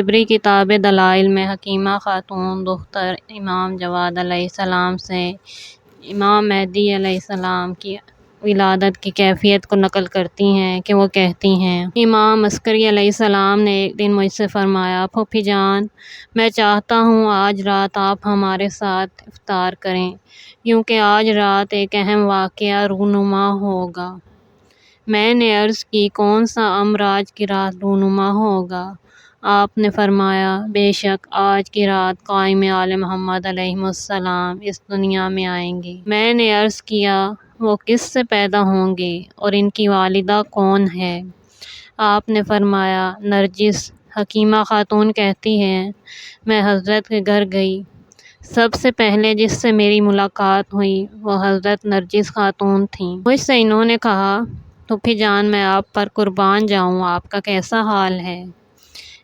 عبری کتاب دلائل میں حکیمہ خاتون دختر امام جواد علیہ السلام سے امام مہدی علیہ السلام کی ولادت کی کیفیت کو نقل کرتی ہیں کہ وہ کہتی ہیں، امام عسکری علیہ السلام نے ایک دن مجھ سے فرمایا، پھوپھی جان، میں چاہتا ہوں آج رات آپ ہمارے ساتھ افطار کریں، کیونکہ آج رات ایک اہم واقعہ رونما ہوگا۔ میں نے عرض کی، کون سا امر آج کی رات رونما ہوگا؟ آپ نے فرمایا، بے شک آج کی رات قائم آل محمد علیہ السلام اس دنیا میں آئیں گے۔ میں نے عرض کیا، وہ کس سے پیدا ہوں گے اور ان کی والدہ کون ہے؟ آپ نے فرمایا، نرجس۔ حکیمہ خاتون کہتی ہیں، میں حضرت کے گھر گئی، سب سے پہلے جس سے میری ملاقات ہوئی وہ حضرت نرجس خاتون تھیں۔ مجھ سے انہوں نے کہا، پھوپھی جان، میں آپ پر قربان جاؤں، آپ کا کیسا حال ہے؟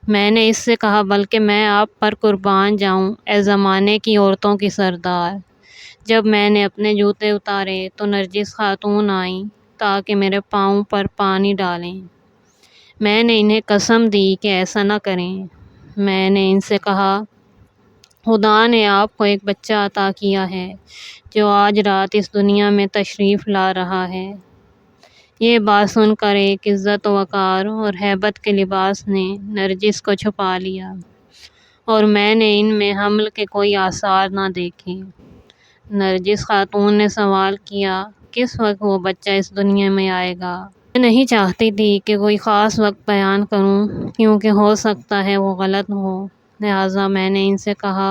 میں نے اس سے کہا، بلکہ میں آپ پر قربان جاؤں اے زمانے کی عورتوں کی سردار۔ جب میں نے اپنے جوتے اتارے تو نرجس خاتون آئیں تاکہ میرے پاؤں پر پانی ڈالیں۔ میں نے انہیں قسم دی کہ ایسا نہ کریں۔ میں نے ان سے کہا، خدا نے آپ کو ایک بچہ عطا کیا ہے جو آج رات اس دنیا میں تشریف لا رہا ہے۔ یہ بات سن کر ایک عزت و وقار اور ہیبت کے لباس نے نرجس کو چھپا لیا اور میں نے ان میں حمل کے کوئی آثار نہ دیکھے۔ نرجس خاتون نے سوال کیا، کس وقت وہ بچہ اس دنیا میں آئے گا؟ میں نہیں چاہتی تھی کہ کوئی خاص وقت بیان کروں کیونکہ ہو سکتا ہے وہ غلط ہو، لہٰذا میں نے ان سے کہا،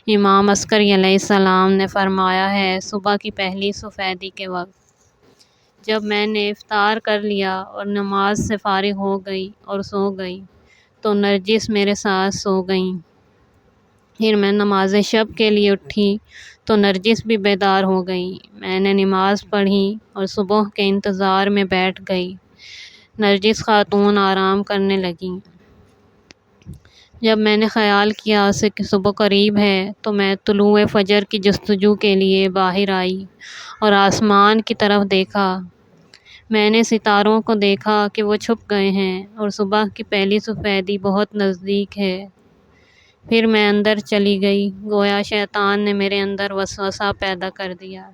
امام عسکری علیہ السلام نے فرمایا ہے صبح کی پہلی سفیدی کے وقت۔ جب میں نے افطار کر لیا اور نماز سے فارغ ہو گئی اور سو گئی تو نرجس میرے ساتھ سو گئیں۔ پھر میں نماز شب کے لیے اٹھی تو نرجس بھی بیدار ہو گئی۔ میں نے نماز پڑھی اور صبح کے انتظار میں بیٹھ گئی۔ نرجس خاتون آرام کرنے لگیں۔ جب میں نے خیال کیا کہ صبح قریب ہے تو میں طلوع فجر کی جستجو کے لیے باہر آئی اور آسمان کی طرف دیکھا۔ میں نے ستاروں کو دیکھا کہ وہ چھپ گئے ہیں اور صبح کی پہلی سفیدی بہت نزدیک ہے۔ پھر میں اندر چلی گئی، گویا شیطان نے میرے اندر وسوسہ پیدا کر دیا۔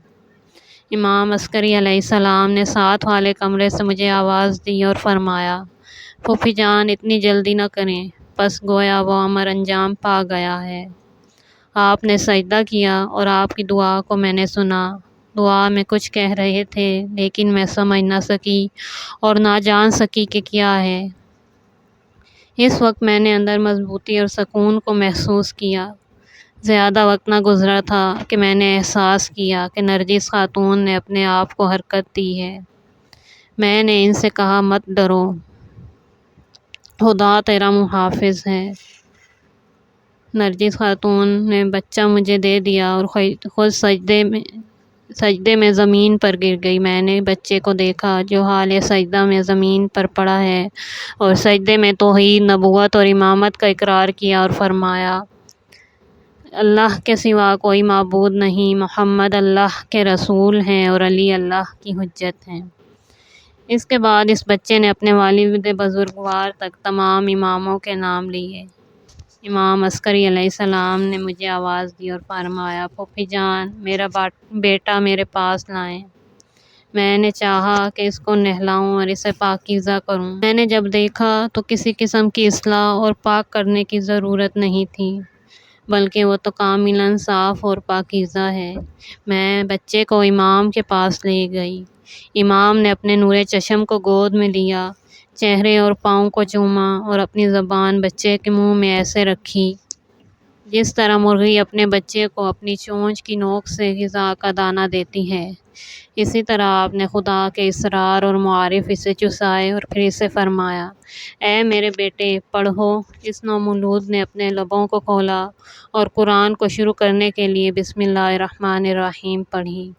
امام عسکری علیہ السلام نے ساتھ والے کمرے سے مجھے آواز دی اور فرمایا، پھوپھی جان، اتنی جلدی نہ کریں، بس گویا وہ امر انجام پا گیا ہے۔ آپ نے سجدہ کیا اور آپ کی دعا کو میں نے سنا۔ دعا میں کچھ کہہ رہے تھے لیکن میں سمجھ نہ سکی اور نہ جان سکی کہ کیا ہے۔ اس وقت میں نے اندر مضبوطی اور سکون کو محسوس کیا۔ زیادہ وقت نہ گزرا تھا کہ میں نے احساس کیا کہ نرجس خاتون نے اپنے آپ کو حرکت دی ہے۔ میں نے ان سے کہا، مت ڈرو، خدا تیرا محافظ ہے۔ نرجس خاتون نے بچہ مجھے دے دیا اور خود سجدے میں زمین پر گر گئی۔ میں نے بچے کو دیکھا جو حال سجدہ میں زمین پر پڑا ہے اور سجدے میں توحید، نبوت اور امامت کا اقرار کیا اور فرمایا، اللہ کے سوا کوئی معبود نہیں، محمد اللہ کے رسول ہیں اور علی اللہ کی حجت ہیں۔ اس کے بعد اس بچے نے اپنے والد بزرگوار تک تمام اماموں کے نام لیے۔ امام عسکری علیہ السلام نے مجھے آواز دی اور فرمایا، پھوپھی جان، میرا بیٹا میرے پاس لائیں۔ میں نے چاہا کہ اس کو نہلاؤں اور اسے پاکیزہ کروں۔ میں نے جب دیکھا تو کسی قسم کی اصلاح اور پاک کرنے کی ضرورت نہیں تھی، بلکہ وہ تو کاملاً صاف اور پاکیزہ ہے۔ میں بچے کو امام کے پاس لے گئی۔ امام نے اپنے نور چشم کو گود میں لیا، چہرے اور پاؤں کو چوما اور اپنی زبان بچے کے منہ میں ایسے رکھی جس طرح مرغی اپنے بچے کو اپنی چونچ کی نوک سے غذا کا دانہ دیتی ہے۔ اسی طرح آپ نے خدا کے اسرار اور معارف اسے چسائے اور پھر اسے فرمایا، اے میرے بیٹے، پڑھو۔ اس نومولود نے اپنے لبوں کو کھولا اور قرآن کو شروع کرنے کے لیے بسم اللہ الرحمن الرحیم پڑھی۔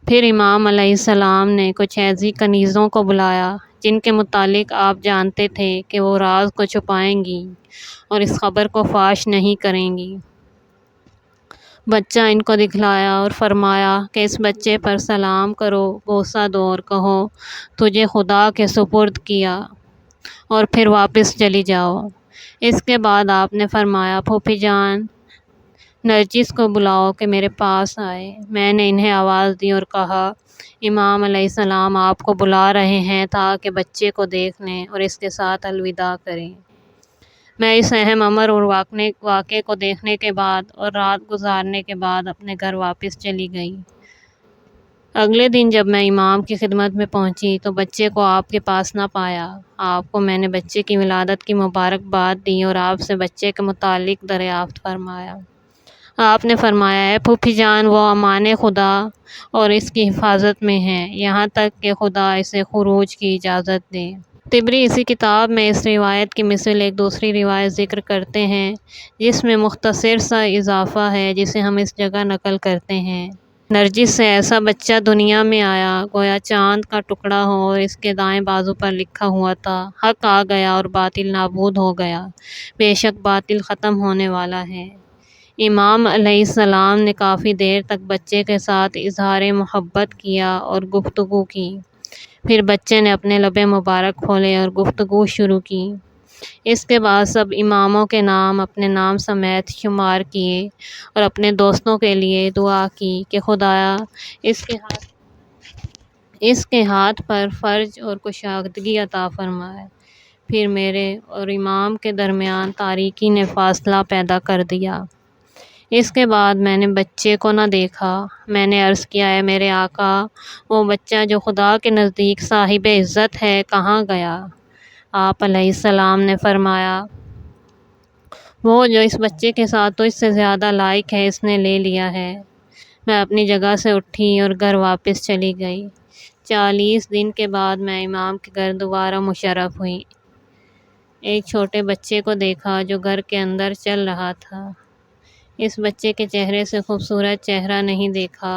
پھر امام علیہ السلام نے کچھ ایسی کنیزوں کو بلایا جن کے متعلق آپ جانتے تھے کہ وہ راز کو چھپائیں گی اور اس خبر کو فاش نہیں کریں گی۔ بچہ ان کو دکھلایا اور فرمایا کہ اس بچے پر سلام کرو، بوسہ دو اور کہو، تجھے خدا کے سپرد کیا، اور پھر واپس چلی جاؤ۔ اس کے بعد آپ نے فرمایا پھوپھی جان نرجس کو بلاؤ کہ میرے پاس آئے۔ میں نے انہیں آواز دی اور کہا امام علیہ السلام آپ کو بلا رہے ہیں تاکہ بچے کو دیکھ لیں اور اس کے ساتھ الوداع کریں۔ میں اس اہم امر اور واقعے کو دیکھنے کے بعد اور رات گزارنے کے بعد اپنے گھر واپس چلی گئی۔ اگلے دن جب میں امام کی خدمت میں پہنچی تو بچے کو آپ کے پاس نہ پایا۔ آپ کو میں نے بچے کی ولادت کی مبارکباد دی اور آپ سے بچے کے متعلق دریافت فرمایا۔ آپ نے فرمایا اے پھوپھی جان وہ امان خدا اور اس کی حفاظت میں ہے یہاں تک کہ خدا اسے خروج کی اجازت دے۔ طبری اسی کتاب میں اس روایت کی مثل ایک دوسری روایت ذکر کرتے ہیں جس میں مختصر سا اضافہ ہے جسے ہم اس جگہ نقل کرتے ہیں۔ نرجس سے ایسا بچہ دنیا میں آیا گویا چاند کا ٹکڑا ہو اور اس کے دائیں بازو پر لکھا ہوا تھا حق آ گیا اور باطل نابود ہو گیا، بے شک باطل ختم ہونے والا ہے۔ امام علیہ السلام نے کافی دیر تک بچے کے ساتھ اظہار محبت کیا اور گفتگو کی۔ پھر بچے نے اپنے لب مبارک کھولے اور گفتگو شروع کی۔ اس کے بعد سب اماموں کے نام اپنے نام سمیت شمار کیے اور اپنے دوستوں کے لیے دعا کی کہ خدایا اس کے ہاتھ پر فرج اور کشادگی عطا فرمائے۔ پھر میرے اور امام کے درمیان تاریکی نے فاصلہ پیدا کر دیا۔ اس کے بعد میں نے بچے کو نہ دیکھا۔ میں نے عرض کیا اے میرے آقا وہ بچہ جو خدا کے نزدیک صاحب عزت ہے کہاں گیا؟ آپ علیہ السلام نے فرمایا وہ جو اس بچے کے ساتھ تجھ سے زیادہ لائق ہے اس نے لے لیا ہے۔ میں اپنی جگہ سے اٹھی اور گھر واپس چلی گئی۔ 40 دن کے بعد میں امام کے گھر دوبارہ مشرف ہوئی۔ ایک چھوٹے بچے کو دیکھا جو گھر کے اندر چل رہا تھا۔ اس بچے کے چہرے سے خوبصورت چہرہ نہیں دیکھا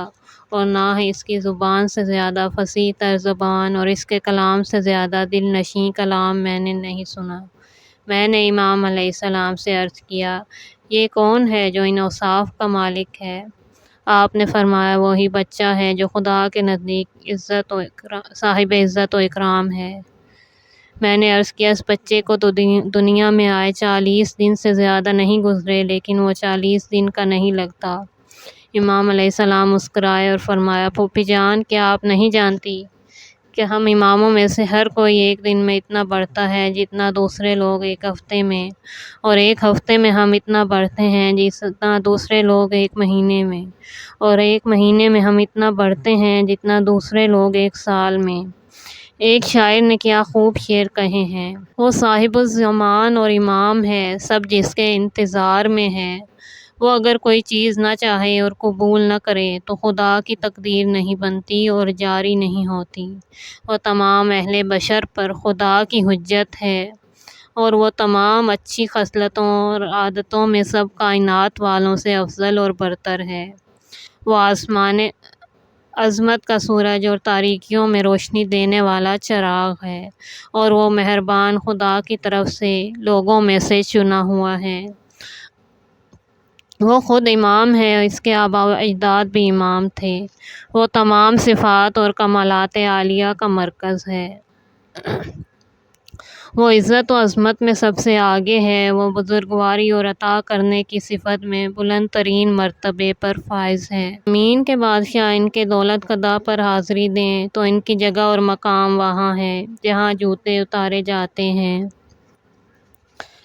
اور نہ ہی اس کی زبان سے زیادہ فصیح تر زبان اور اس کے کلام سے زیادہ دل نشیں کلام میں نے نہیں سنا۔ میں نے امام علیہ السلام سے عرض کیا یہ کون ہے جو ان اوصاف کا مالک ہے؟ آپ نے فرمایا وہی بچہ ہے جو خدا کے نزدیک صاحب عزت و اکرام ہے۔ میں نے عرض کیا اس بچے کو تو دنیا میں آئے 40 دن سے زیادہ نہیں گزرے لیکن وہ 40 دن کا نہیں لگتا۔ امام علیہ السلام مسکرائے اور فرمایا پھوپھی جان کیا آپ نہیں جانتی کہ ہم اماموں میں سے ہر کوئی ایک دن میں اتنا بڑھتا ہے جتنا دوسرے لوگ ایک ہفتے میں، اور ایک ہفتے میں ہم اتنا بڑھتے ہیں جتنا دوسرے لوگ ایک مہینے میں، اور ایک مہینے میں ہم اتنا بڑھتے ہیں جتنا دوسرے لوگ ایک سال میں۔ ایک شاعر نے کیا خوب شعر کہے ہیں وہ صاحب الزمان اور امام ہے سب جس کے انتظار میں ہے، وہ اگر کوئی چیز نہ چاہے اور قبول نہ کرے تو خدا کی تقدیر نہیں بنتی اور جاری نہیں ہوتی۔ وہ تمام اہل بشر پر خدا کی حجت ہے اور وہ تمام اچھی خصلتوں اور عادتوں میں سب کائنات والوں سے افضل اور برتر ہے۔ وہ آسمان عظمت کا سورج اور تاریکیوں میں روشنی دینے والا چراغ ہے اور وہ مہربان خدا کی طرف سے لوگوں میں سے چنا ہوا ہے۔ وہ خود امام ہے اور اس کے آباء و اجداد بھی امام تھے۔ وہ تمام صفات اور کمالات عالیہ کا مرکز ہے۔ وہ عزت و عظمت میں سب سے آگے ہے۔ وہ بزرگواری اور عطا کرنے کی صفت میں بلند ترین مرتبے پر فائز ہے۔ زمین کے بادشاہ ان کے دولت گداہ پر حاضری دیں تو ان کی جگہ اور مقام وہاں ہے جہاں جوتے اتارے جاتے ہیں۔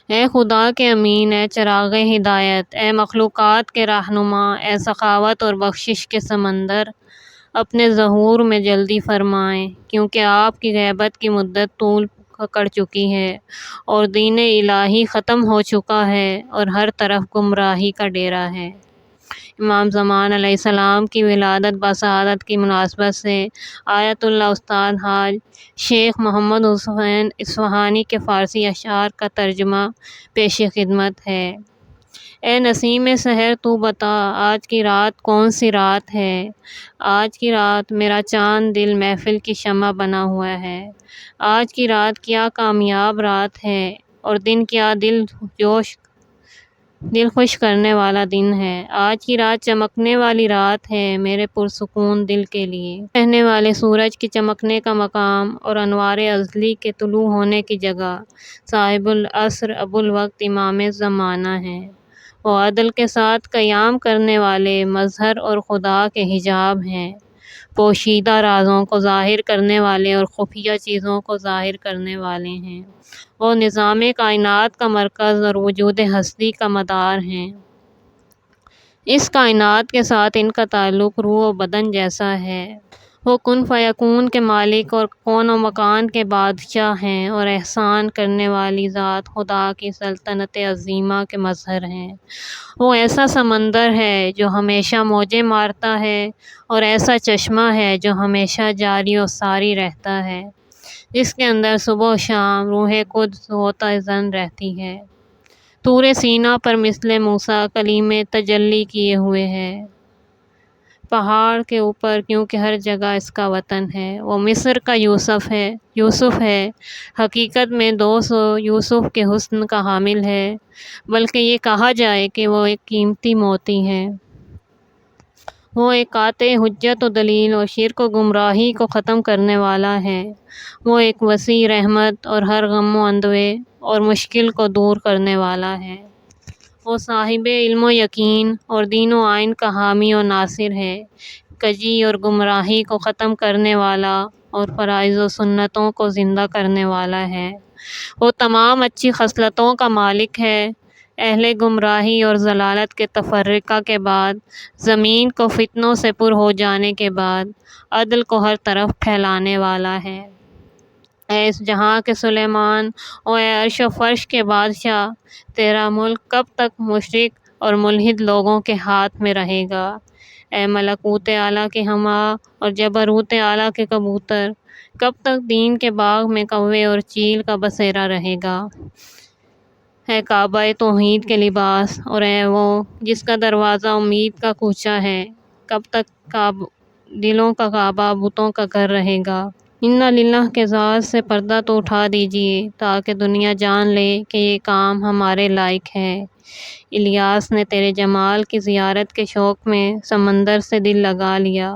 اے خدا کے امین، اے چراغ ہدایت، اے مخلوقات کے رہنما، اے سخاوت اور بخشش کے سمندر، اپنے ظہور میں جلدی فرمائیں کیونکہ آپ کی غیبت کی مدت طول پکڑ چکی ہے اور دین الہی ختم ہو چکا ہے اور ہر طرف گمراہی کا ڈیرا ہے۔ امام زمان علیہ السلام کی ولادت بسعادت کی مناسبت سے آیت اللہ استاد حاج شیخ محمد حسین اصفہانی کے فارسی اشعار کا ترجمہ پیش خدمت ہے۔ اے نسیم سحر تو بتا آج کی رات کون سی رات ہے؟ آج کی رات میرا چاند دل محفل کی شمع بنا ہوا ہے۔ آج کی رات کیا کامیاب رات ہے اور دن کیا دل جوش دل خوش کرنے والا دن ہے۔ آج کی رات چمکنے والی رات ہے میرے پرسکون دل کے لیے۔ رہنے والے سورج کے چمکنے کا مقام اور انوار ازلی کے طلوع ہونے کی جگہ صاحب العصر ابو الوقت امام زمانہ ہے۔ وہ عدل کے ساتھ قیام کرنے والے مظہر اور خدا کے حجاب ہیں، پوشیدہ رازوں کو ظاہر کرنے والے اور خفیہ چیزوں کو ظاہر کرنے والے ہیں۔ وہ نظام کائنات کا مرکز اور وجود ہستی کا مدار ہیں۔ اس کائنات کے ساتھ ان کا تعلق روح و بدن جیسا ہے۔ وہ کن فیکون کے مالک اور کون و مکان کے بادشاہ ہیں اور احسان کرنے والی ذات خدا کی سلطنت عظیمہ کے مظہر ہیں۔ وہ ایسا سمندر ہے جو ہمیشہ موجیں مارتا ہے اور ایسا چشمہ ہے جو ہمیشہ جاری و ساری رہتا ہے، جس کے اندر صبح و شام روح قدس ہوتا زن رہتی ہے۔ طور سینا پر مثل موسیٰ کلیم تجلی کیے ہوئے ہے، پہاڑ کے اوپر کیونکہ ہر جگہ اس کا وطن ہے۔ وہ مصر کا یوسف ہے، حقیقت میں دوست یوسف کے حسن کا حامل ہے، بلکہ یہ کہا جائے کہ وہ ایک قیمتی موتی ہے۔ وہ ایک قاطع حجت و دلیل اور شرک و گمراہی کو ختم کرنے والا ہے۔ وہ ایک وسیع رحمت اور ہر غم و اندوہ اور مشکل کو دور کرنے والا ہے۔ وہ صاحب علم و یقین اور دین و آئین کا حامی و ناصر ہے، کجی اور گمراہی کو ختم کرنے والا اور فرائض و سنتوں کو زندہ کرنے والا ہے۔ وہ تمام اچھی خصلتوں کا مالک ہے۔ اہل گمراہی اور ضلالت کے تفرقہ کے بعد، زمین کو فتنوں سے پر ہو جانے کے بعد، عدل کو ہر طرف پھیلانے والا ہے۔ اے اس جہاں کے سلیمان اور اے عرش و فرش کے بادشاہ، تیرا ملک کب تک مشرک اور ملحد لوگوں کے ہاتھ میں رہے گا؟ اے ملکوت اعلیٰ کے ہما اور جبروت اعلیٰ کے کبوتر، کب تک دین کے باغ میں کوے اور چیل کا بسیرا رہے گا؟ اے کعبہ توحید کے لباس اور اے وہ جس کا دروازہ امید کا کوچہ ہے، کب تک دلوں کا کعبہ بتوں کا گھر رہے گا؟ انا للہ کے ذات سے پردہ تو اٹھا دیجئے تاکہ دنیا جان لے کہ یہ کام ہمارے لائق ہے۔ الیاس نے تیرے جمال کی زیارت کے شوق میں سمندر سے دل لگا لیا،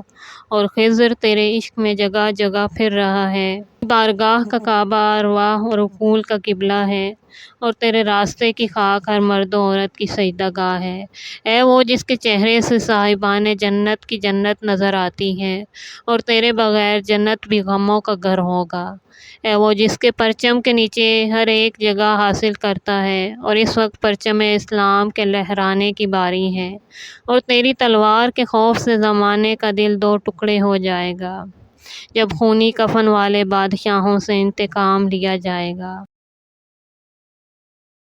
اور خضر تیرے عشق میں جگہ جگہ پھر رہا ہے۔ بارگاہ کا کعبہ ارواح اور عقول کا قبلہ ہے، اور تیرے راستے کی خاک ہر مرد و عورت کی سجدہ گاہ ہے۔ اے وہ جس کے چہرے سے صاحبان جنت کی جنت نظر آتی ہے، اور تیرے بغیر جنت بھی غموں کا گھر ہوگا۔ اے وہ جس کے پرچم کے نیچے ہر ایک جگہ حاصل کرتا ہے، اور اس وقت پرچم اسلام کے لہرانے کی باری ہے، اور تیری تلوار کے خوف سے زمانے کا دل دو ٹکڑے ہو جائے گا، جب خونی کفن والے بادشاہوں سے انتقام لیا جائے گا۔